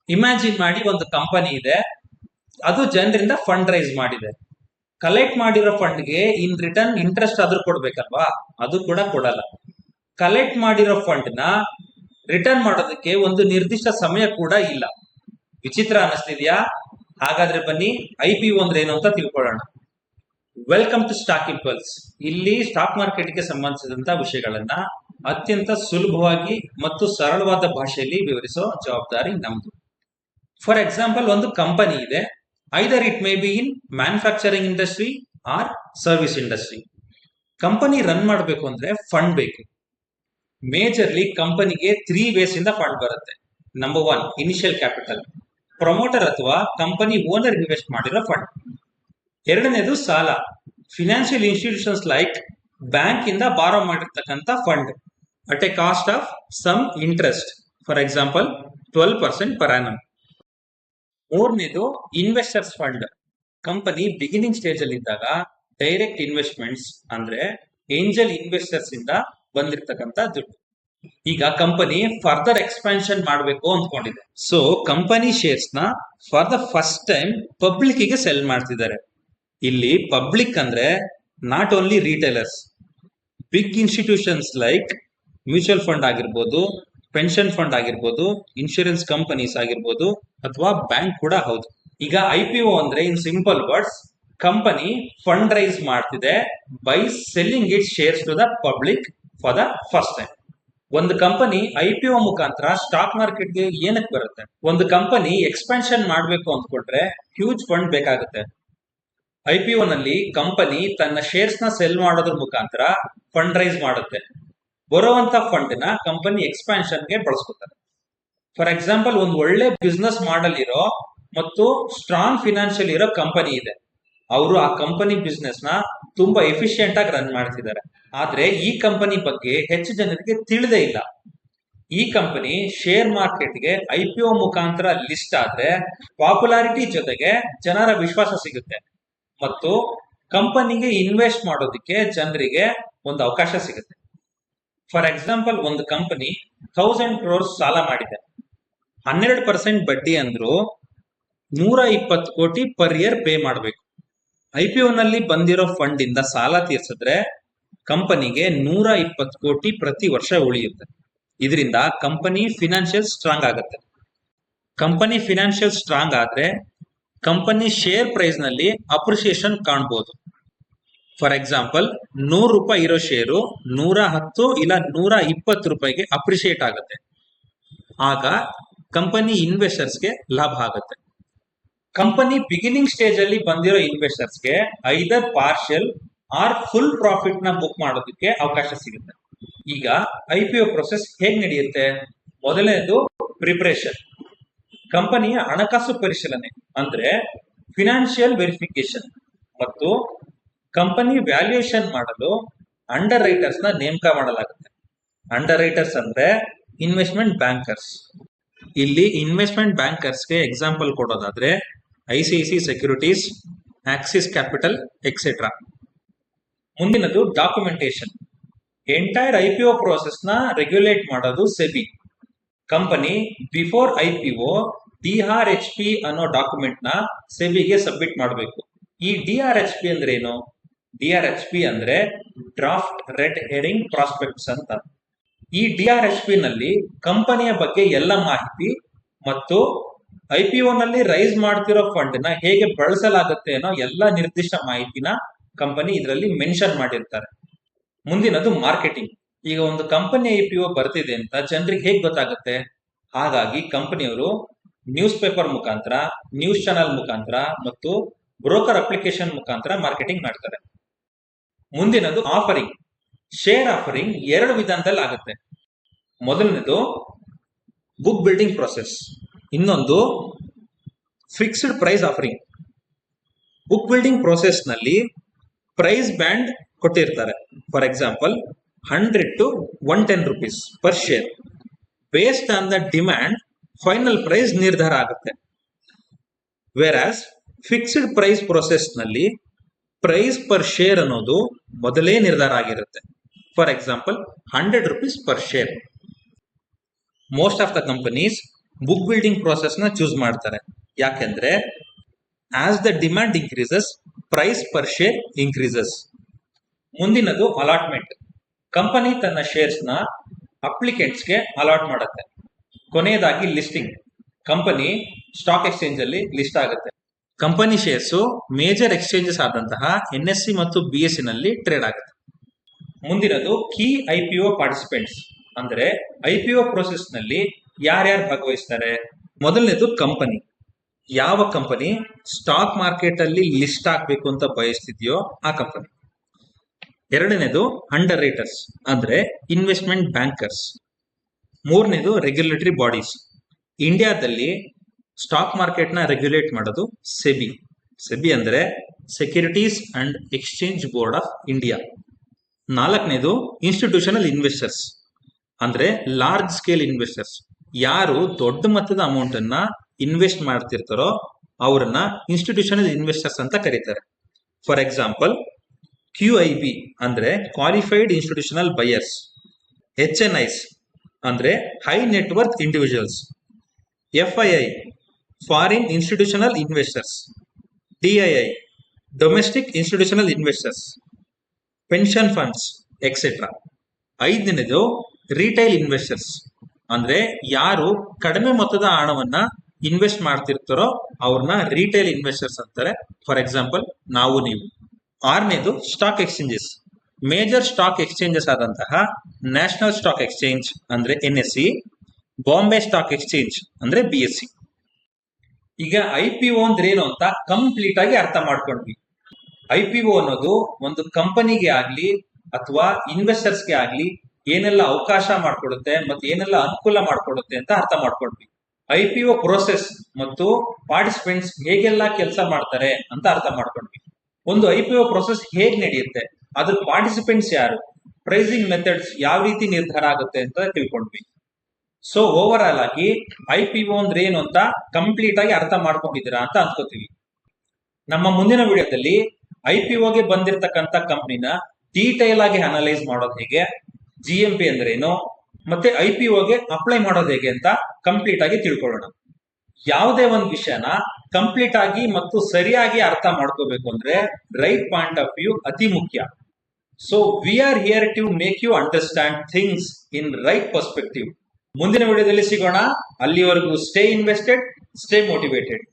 Imagine ಮಾಡಿ ಒಂದು company ಇದೆ, ಅದು ಜನರಿಂದ ಫಂಡ್ ರೈಸ್ ಮಾಡಿದೆ. ಕಲೆಕ್ಟ್ ಮಾಡಿರೋ ಫಂಡ್ಗೆ ಇನ್ ರಿಟರ್ನ್ ಇಂಟ್ರೆಸ್ಟ್ ಆದ್ರೂ ಕೊಡ್ಬೇಕಲ್ವಾ? ಅದು ಕೂಡ ಕೊಡಲ್ಲ. ಕಲೆಕ್ಟ್ ಮಾಡಿರೋ ಫಂಡ್ ನ ರಿಟರ್ನ್ ಮಾಡೋದಕ್ಕೆ ಒಂದು ನಿರ್ದಿಷ್ಟ ಸಮಯ ಕೂಡ ಇಲ್ಲ. ವಿಚಿತ್ರ ಅನಿಸ್ತಿದ್ಯಾ? ಹಾಗಾದ್ರೆ ಬನ್ನಿ IPO ಅಂದ್ರೆ ಏನು ಅಂತ ತಿಳ್ಕೊಳ್ಳೋಣ. Welcome to stock impulse. ಇಲ್ಲಿ ಸ್ಟಾಕ್ ಮಾರ್ಕೆಟ್ಗೆ ಸಂಬಂಧಿಸಿದಂತ ವಿಷಯಗಳನ್ನ ಅತ್ಯಂತ ಸುಲಭವಾಗಿ ಮತ್ತು ಸರಳವಾದ ಭಾಷೆಯಲ್ಲಿ ವಿವರಿಸೋ ಜವಾಬ್ದಾರಿ ನಮ್ದು. ಫಾರ್ ಎಕ್ಸಾಂಪಲ್, ಒಂದು ಕಂಪನಿ ಇದೆ. Either it may be in manufacturing industry or service industry. Company run ಮಾಡಬೇಕು ಅಂದ್ರೆ ಫಂಡ್ ಬೇಕು. ಮೇಜರ್ಲಿ ಕಂಪನಿಗೆ 3 ವೇಸ್ ಇಂದ ಫಂಡ್ ಬರುತ್ತೆ. ನಂಬರ್ 1, ಇನಿಷಿಯಲ್ ಕ್ಯಾಪಿಟಲ್, ಪ್ರಮೋಟರ್ ಅಥವಾ ಕಂಪನಿ ಓನರ್ ಇನ್ವೆಸ್ಟ್ ಮಾಡಿರೋ ಫಂಡ್. ಎರಡನೇದು ಸಾಲ, ಫಿನಾನ್ಷಿಯಲ್ ಇನ್ಸ್ಟಿಟ್ಯೂಷನ್ಸ್ ಲೈಕ್ ಬ್ಯಾಂಕ್ ಇಂದ ಬಾರೋ ಮಾಡಿರ್ತಕ್ಕಂಥ fund at a cost of some interest, for example 12% per annum. ಮೂರನೇದು investors fund, company beginning stage ಅಲ್ಲಿ ಇದ್ದಾಗ ಡೈರೆಕ್ಟ್ ಇನ್ವೆಸ್ಟ್ಮೆಂಟ್ಸ್ ಅಂದ್ರೆ ಏಂಜಲ್ ಇನ್ವೆಸ್ಟರ್ಸ್ ಇಂದ ಬಂದಿರತಕ್ಕಂತ ದುಡ್ಡು. ಈಗ ಕಂಪನಿ ಫರ್ದರ್ ಎಕ್ಸ್ಪಾನ್ಷನ್ ಮಾಡಬೇಕು ಅಂದ್ಕೊಂಡಿದೆ. ಸೊ ಕಂಪನಿ ಶೇರ್ಸ್ ನ for the first time public ಗೆ ಸೆಲ್ ಮಾಡ್ತಿದ್ದಾರೆ. ಇಲ್ಲಿ ಪಬ್ಲಿಕ್ ಅಂದ್ರೆ not only retailers, big institutions like mutual fund ಆಗಿರ್ಬೋದು, ಪೆನ್ಷನ್ ಫಂಡ್ ಆಗಿರ್ಬೋದು, ಇನ್ಶೂರೆನ್ಸ್ ಕಂಪನೀಸ್ ಆಗಿರ್ಬೋದು, ಅಥವಾ ಬ್ಯಾಂಕ್ ಕೂಡ ಹೌದು. ಈಗ IPO ಅಂದ್ರೆ in simple words, company fund raise ಮಾಡ್ತಿದೆ by selling it shares to the public for the first time. ಒಂದು ಕಂಪನಿ IPO ಮುಖಾಂತರ ಸ್ಟಾಕ್ ಮಾರ್ಕೆಟ್ಗೆ ಏನಕ್ಕೆ ಬರುತ್ತೆ? ಒಂದು ಕಂಪನಿ ಎಕ್ಸ್ಪಾನ್ಷನ್ ಮಾಡಬೇಕು ಅಂದ್ಕೊಂಡ್ರೆ ಹ್ಯೂಜ್ ಫಂಡ್ ಬೇಕಾಗುತ್ತೆ. IPO ನಲ್ಲಿ ಕಂಪನಿ ತನ್ನ ಶೇರ್ಸ್ ನ ಸೆಲ್ ಮಾಡೋದ್ರ ಮುಖಾಂತರ ಫಂಡ್ ರೈಸ್ ಮಾಡುತ್ತೆ. ಬರುವಂತ ಫಂಡ್ ನ ಕಂಪನಿ ಎಕ್ಸ್ಪಾನ್ಷನ್ ಗೆ ಬಳಸ್ಕೊತಾರೆ. ಫಾರ್ ಎಕ್ಸಾಂಪಲ್, ಒಂದು ಒಳ್ಳೆ ಬಿಸ್ನೆಸ್ ಮಾಡಲ್ ಇರೋ ಮತ್ತು ಸ್ಟ್ರಾಂಗ್ ಫಿನಾನ್ಷಿಯಲ್ ಇರೋ ಕಂಪನಿ ಇದೆ. ಅವರು ಆ ಕಂಪನಿ ಬಿಸ್ನೆಸ್ ನ ತುಂಬಾ ಎಫಿಷಿಯಂಟ್ ಆಗಿ ರನ್ ಮಾಡ್ತಿದ್ದಾರೆ. ಆದ್ರೆ ಈ ಕಂಪನಿ ಬಗ್ಗೆ ಹೆಚ್ಚು ಜನರಿಗೆ ತಿಳಿದೇ ಇಲ್ಲ. ಈ ಕಂಪನಿ ಶೇರ್ ಮಾರ್ಕೆಟ್ಗೆ IPO ಮುಖಾಂತರ ಲಿಸ್ಟ್ ಆದ್ರೆ ಪಾಪ್ಯುಲಾರಿಟಿ ಜೊತೆಗೆ ಜನರ ವಿಶ್ವಾಸ ಸಿಗುತ್ತೆ ಮತ್ತು ಕಂಪನಿಗೆ ಇನ್ವೆಸ್ಟ್ ಮಾಡೋದಕ್ಕೆ ಜನರಿಗೆ ಒಂದು ಅವಕಾಶ ಸಿಗುತ್ತೆ. ಫಾರ್ ಎಕ್ಸಾಂಪಲ್, ಒಂದು ಕಂಪನಿ 1000 crores ಸಾಲ ಮಾಡಿದೆ. 12% ಬಡ್ಡಿ ಅಂದ್ರು 120 ಕೋಟಿ ಪರ್ ಇಯರ್ ಪೇ ಮಾಡಬೇಕು. IPO ನಲ್ಲಿ ಬಂದಿರೋ ಫಂಡ್ ಇಂದ ಸಾಲ ತೀರ್ಸಿದ್ರೆ ಕಂಪನಿಗೆ 120 ಕೋಟಿ ಪ್ರತಿ ವರ್ಷ ಉಳಿಯುತ್ತೆ. ಇದರಿಂದ ಕಂಪನಿ ಫಿನಾನ್ಷಿಯಲ್ ಸ್ಟ್ರಾಂಗ್ ಆಗುತ್ತೆ. ಕಂಪನಿ ಫಿನಾನ್ಷಿಯಲ್ ಸ್ಟ್ರಾಂಗ್ ಆದ್ರೆ ಕಂಪನಿ ಶೇರ್ ಪ್ರೈಸ್ ನಲ್ಲಿ ಅಪ್ರಿಸಿಯೇಷನ್ ಕಾಣಬಹುದು. ಫಾರ್ ಎಕ್ಸಾಂಪಲ್, 100 ರೂಪಾಯಿ ಇರೋ ಶೇರು 110 ಇಲ್ಲ 120 ರೂಪಾಯಿಗೆ ಅಪ್ರಿಸಿಯೇಟ್ ಆಗುತ್ತೆ. ಆಗ ಕಂಪನಿ ಇನ್ವೆಸ್ಟರ್ಸ್ಗೆ ಲಾಭ ಆಗುತ್ತೆ. ಕಂಪನಿ ಬಿಗಿನಿಂಗ್ ಸ್ಟೇಜ್ ಅಲ್ಲಿ ಬಂದಿರೋ ಇನ್ವೆಸ್ಟರ್ಸ್ಗೆ ಐದರ್ ಪಾರ್ಷಿಯಲ್ ಆರ್ ಫುಲ್ ಪ್ರಾಫಿಟ್ ನ ಬುಕ್ ಮಾಡೋದಕ್ಕೆ ಅವಕಾಶ ಸಿಗುತ್ತೆ. ಈಗ IPO ಪ್ರೊಸೆಸ್ ಹೇಗ್ ನಡೆಯುತ್ತೆ? ಮೊದಲನೇದು ಪ್ರಿಪರೇಷನ್, ಕಂಪನಿಯ ಹಣಕಾಸು ಪರಿಶೀಲನೆ ಅಂದ್ರೆ ಫಿನಾನ್ಷಿಯಲ್ ವೆರಿಫಿಕೇಶನ್, ಮತ್ತು ಕಂಪನಿ ವ್ಯಾಲ್ಯೂಯೇಷನ್ ಮಾಡಲು ಅಂಡರ್ ರೈಟರ್ಸ್ ನ ನೇಮಕ ಮಾಡಲಾಗುತ್ತೆ. ಅಂಡರ್ ರೈಟರ್ಸ್ ಅಂದ್ರೆ ಇನ್ವೆಸ್ಟ್ಮೆಂಟ್ ಬ್ಯಾಂಕರ್ಸ್. ಇಲ್ಲಿ ಇನ್ವೆಸ್ಟ್ಮೆಂಟ್ ಬ್ಯಾಂಕರ್ಸ್ಗೆ ಎಕ್ಸಾಂಪಲ್ ಕೊಡೋದಾದ್ರೆ ICICI securities, Axis Capital etcetera. ಮುಂದಿನದು ಡಾಕ್ಯುಮೆಂಟೇಶನ್. ಎಂಟೈರ್ IPO ಪ್ರೋಸೆಸ್ ನ ರೆಗ್ಯುಲೇಟ್ ಮಾಡೋದು SEBI. Company before IPO DRHP ಅನ್ನೋ ಡಾಕ್ಯುಮೆಂಟ್ ನ ಸೆಬಿಗೆ ಸಬ್ಮಿಟ್ ಮಾಡಬೇಕು. ಈ DRHP ಅಂದ್ರೆ ಏನು? DRHP ಅಂದ್ರೆ ಡ್ರಾಫ್ಟ್ ರೆಡ್ ಹೆರಿಂಗ್ ಪ್ರಾಸ್ಪೆಕ್ಟ್ಸ್ ಅಂತ. ಈ DRHP ನಲ್ಲಿ ಕಂಪನಿಯ ಬಗ್ಗೆ ಎಲ್ಲ ಮಾಹಿತಿ ಮತ್ತು IPO ನಲ್ಲಿ ರೈಸ್ ಮಾಡ್ತಿರೋ ಫಂಡ್ ನ ಹೇಗೆ ಬಳಸಲಾಗುತ್ತೆ ಅನ್ನೋ ಎಲ್ಲ ನಿರ್ದಿಷ್ಟ ಮಾಹಿತಿನ ಕಂಪನಿ ಇದರಲ್ಲಿ ಮೆನ್ಷನ್ ಮಾಡಿರ್ತಾರೆ. ಮುಂದಿನದು ಮಾರ್ಕೆಟಿಂಗ್. ಈಗ ಒಂದು ಕಂಪನಿ IPO ಬರ್ತಿದೆ ಅಂತ ಜನರಿಗೆ ಹೇಗೆ ಗೊತ್ತಾಗುತ್ತೆ? ಹಾಗಾಗಿ ಕಂಪನಿಯವರು ನ್ಯೂಸ್ ಪೇಪರ್ ಮುಖಾಂತರ, ನ್ಯೂಸ್ ಚಾನಲ್ ಮುಖಾಂತರ ಮತ್ತು ಬ್ರೋಕರ್ ಅಪ್ಲಿಕೇಶನ್ ಮುಖಾಂತರ ಮಾರ್ಕೆಟಿಂಗ್ ಮಾಡ್ತಾರೆ. ಮುಂದಿನದು ಆಫರಿಂಗ್. ಶೇರ್ ಆಫರಿಂಗ್ 2 ವಿಧಾನದಲ್ಲಿ ಆಗುತ್ತೆ. ಮೊದಲನೇದು ಬುಕ್ ಬಿಲ್ಡಿಂಗ್ ಪ್ರೊಸೆಸ್, ಇನ್ನೊಂದು fixed price offering. Book building process ನಲ್ಲಿ ಪ್ರೈಸ್ ಬ್ಯಾಂಡ್ ಕೊಟ್ಟಿರ್ತಾರೆ. For example, 100 to 110 rupees per share. Based on the demand final price ನಿರ್ಧಾರ ಆಗುತ್ತೆ. ವೇರಾಸ್ ಫಿಕ್ಸ್ಡ್ ಪ್ರೈಸ್ ಪ್ರೊಸೆಸ್ ನಲ್ಲಿ ಪ್ರೈಸ್ ಪರ್ ಶೇರ್ ಅನ್ನೋದು ಮೊದಲೇ ನಿರ್ಧಾರ ಆಗಿರುತ್ತೆ. For example, 100 rupees per share. Most of the companies book building process ನ choose ಮಾಡ್ತಾರೆ. ಯಾಕೆಂದ್ರೆ as the demand increases, price per share increases. ಮುಂದಿನದು ಅಲಾಟ್ಮೆಂಟ್. ಕಂಪನಿ ತನ್ನ ಶೇರ್ಸ್ ನ ಅಪ್ಲಿಕೆಂಟ್ಸ್ಗೆ ಅಲಾಟ್ ಮಾಡುತ್ತೆ. ಕೊನೆಯದಾಗಿ ಲಿಸ್ಟಿಂಗ್. ಕಂಪನಿ ಸ್ಟಾಕ್ ಎಕ್ಸ್ಚೇಂಜ್ ಅಲ್ಲಿ ಲಿಸ್ಟ್ ಆಗುತ್ತೆ. ಕಂಪನಿ ಶೇರ್ಸ್ ಮೇಜರ್ ಎಕ್ಸ್ಚೇಂಜಸ್ ಆದಂತಹ NSE ಮತ್ತು BSE ನಲ್ಲಿ ಟ್ರೇಡ್ ಆಗುತ್ತೆ. ಮುಂದಿನದು ಕೀ IPO ಪಾರ್ಟಿಸಿಪೆಂಟ್ಸ್. ಅಂದ್ರೆ IPO ಪ್ರೋಸೆಸ್ ನಲ್ಲಿ ಯಾರ್ಯಾರು ಭಾಗವಹಿಸ್ತಾರೆ? ಮೊದಲನೇದು ಕಂಪನಿ. ಯಾವ ಕಂಪನಿ ಸ್ಟಾಕ್ ಮಾರ್ಕೆಟ್ ಅಲ್ಲಿ ಲಿಸ್ಟ್ ಆಗ್ಬೇಕು ಅಂತ ಬಯಸ್ತಿದ್ಯೋ ಆ ಕಂಪನಿ. ಎರಡನೇದು ಅಂಡರ್ ರೈಟರ್ಸ್, ಅಂದ್ರೆ ಇನ್ವೆಸ್ಟ್ಮೆಂಟ್ ಬ್ಯಾಂಕರ್ಸ್. ಮೂರನೇದು ರೆಗ್ಯುಲೇಟರಿ ಬಾಡೀಸ್. ಇಂಡಿಯಾದಲ್ಲಿ ಸ್ಟಾಕ್ ಮಾರ್ಕೆಟ್ ನ ರೆಗ್ಯುಲೇಟ್ ಮಾಡೋದು ಸೆಬಿ. ಸೆಬಿ ಅಂದ್ರೆ securities and exchange board of India. ನಾಲ್ಕನೇದು ಇನ್ಸ್ಟಿಟ್ಯೂಷನಲ್ ಇನ್ವೆಸ್ಟರ್ಸ್, ಅಂದ್ರೆ ಲಾರ್ಜ್ ಸ್ಕೇಲ್ ಇನ್ವೆಸ್ಟರ್ಸ್. ಯಾರು ದೊಡ್ಡ ಮೊತ್ತದ ಅಮೌಂಟ್ ಅನ್ನ ಇನ್ವೆಸ್ಟ್ ಮಾಡ್ತಿರ್ತಾರೋ ಅವರನ್ನ ಇನ್ಸ್ಟಿಟ್ಯೂಷನಲ್ ಇನ್ವೆಸ್ಟರ್ಸ್ ಅಂತ ಕರೀತಾರೆ. ಫಾರ್ ಎಕ್ಸಾಂಪಲ್ QIB ಅಂದ್ರೆ ಕ್ವಾಲಿಫೈಡ್ ಇನ್ಸ್ಟಿಟ್ಯೂಷನಲ್ ಬಯರ್ಸ್. HNIs ಅಂದ್ರೆ high net worth individuals. FII foreign institutional investors. DII domestic institutional investors, pension funds etcetera. ಐದನೇದು ರಿಟೈಲ್ ಇನ್ವೆಸ್ಟರ್ಸ್, ಅಂದ್ರೆ ಯಾರು ಕಡಿಮೆ ಮೊತ್ತದ ಹಣವನ್ನ ಇನ್ವೆಸ್ಟ್ ಮಾಡ್ತಿರ್ತಾರೋ ಅವ್ರನ್ನ ರಿಟೈಲ್ ಇನ್ವೆಸ್ಟರ್ಸ್ ಅಂತಾರೆ. ಫಾರ್ ಎಕ್ಸಾಂಪಲ್ ನಾವು ನೀವು. ಆರನೇದು stock exchanges. Major stock exchanges ಆದಂತಹ ನ್ಯಾಷನಲ್ ಸ್ಟಾಕ್ ಎಕ್ಸ್ಚೇಂಜ್ ಅಂದ್ರೆ NSE, ಬಾಂಬೆ ಸ್ಟಾಕ್ ಎಕ್ಸ್ಚೇಂಜ್ ಅಂದ್ರೆ BSE. ಈಗ IPO ಅಂದ್ರೆ ಏನು ಅಂತ ಕಂಪ್ಲೀಟ್ ಆಗಿ ಅರ್ಥ ಮಾಡ್ಕೊಂಡ್ವಿ. IPO ಅನ್ನೋದು ಒಂದು ಕಂಪನಿಗೆ ಆಗ್ಲಿ ಅಥವಾ ಇನ್ವೆಸ್ಟರ್ಸ್ಗೆ ಆಗ್ಲಿ ಏನೆಲ್ಲ ಅವಕಾಶ ಮಾಡ್ಕೊಡುತ್ತೆ ಮತ್ತೆ ಏನೆಲ್ಲ ಅನುಕೂಲ ಮಾಡ್ಕೊಡುತ್ತೆ ಅಂತ ಅರ್ಥ ಮಾಡ್ಕೊಂಡ್ವಿ. IPO ಪ್ರೋಸೆಸ್ ಮತ್ತು ಪಾರ್ಟಿಸಿಪೆಂಟ್ಸ್ ಹೇಗೆಲ್ಲ ಕೆಲಸ ಮಾಡ್ತಾರೆ ಅಂತ ಅರ್ಥ ಮಾಡ್ಕೊಂಡ್ವಿ. ಒಂದು IPO ಪ್ರೋಸೆಸ್ ಹೇಗ್ ನಡೆಯುತ್ತೆ, ಅದ್ರ ಪಾರ್ಟಿಸಿಪೆಂಟ್ಸ್ ಯಾರು, ಪ್ರೈಸಿಂಗ್ ಮೆಥಡ್ಸ್ ಯಾವ ರೀತಿ ನಿರ್ಧಾರ ಆಗುತ್ತೆ ಅಂತ ತಿಳ್ಕೊಂಡ್ವಿ. ಸೊ ಓವರ್ ಆಲ್ ಆಗಿ IPO ಅಂದ್ರೆ ಏನು ಅಂತ ಕಂಪ್ಲೀಟ್ ಆಗಿ ಅರ್ಥ ಮಾಡ್ಕೊಂಡಿದ್ದೀರಾ ಅಂತ ಅನ್ಕೋತೀವಿ. ನಮ್ಮ ಮುಂದಿನ ವಿಡಿಯೋದಲ್ಲಿ IPOಗೆ ಬಂದಿರತಕ್ಕಂತ ಕಂಪ್ನಿನ ಡೀಟೇಲ್ ಆಗಿ ಅನಲೈಸ್ ಮಾಡೋದು ಹೇಗೆ, GMP ಅಂದ್ರೆ ಏನು, ಮತ್ತೆ IPOಗೆ ಅಪ್ಲೈ ಮಾಡೋದು ಹೇಗೆ ಅಂತ ಕಂಪ್ಲೀಟ್ ಆಗಿ ತಿಳ್ಕೊಳ್ಳೋಣ. ಯಾವುದೇ ಒಂದು ವಿಷಯನ ಕಂಪ್ಲೀಟ್ ಆಗಿ ಮತ್ತು ಸರಿಯಾಗಿ ಅರ್ಥ ಮಾಡ್ಕೋಬೇಕು ಅಂದ್ರೆ ರೈಟ್ ಪಾಯಿಂಟ್ ಆಫ್ ವ್ಯೂ ಅತಿ ಮುಖ್ಯ. So we are here to make you understand things in right perspective. ಮುಂದಿನ ವಿಡಿಯೋದಲ್ಲಿ ಸಿಗೋಣ. ಅಲ್ಲಿವರೆಗೂ ಸ್ಟೇ ಇನ್ವೆಸ್ಟೆಡ್, ಸ್ಟೇ ಮೋಟಿವೇಟೆಡ್.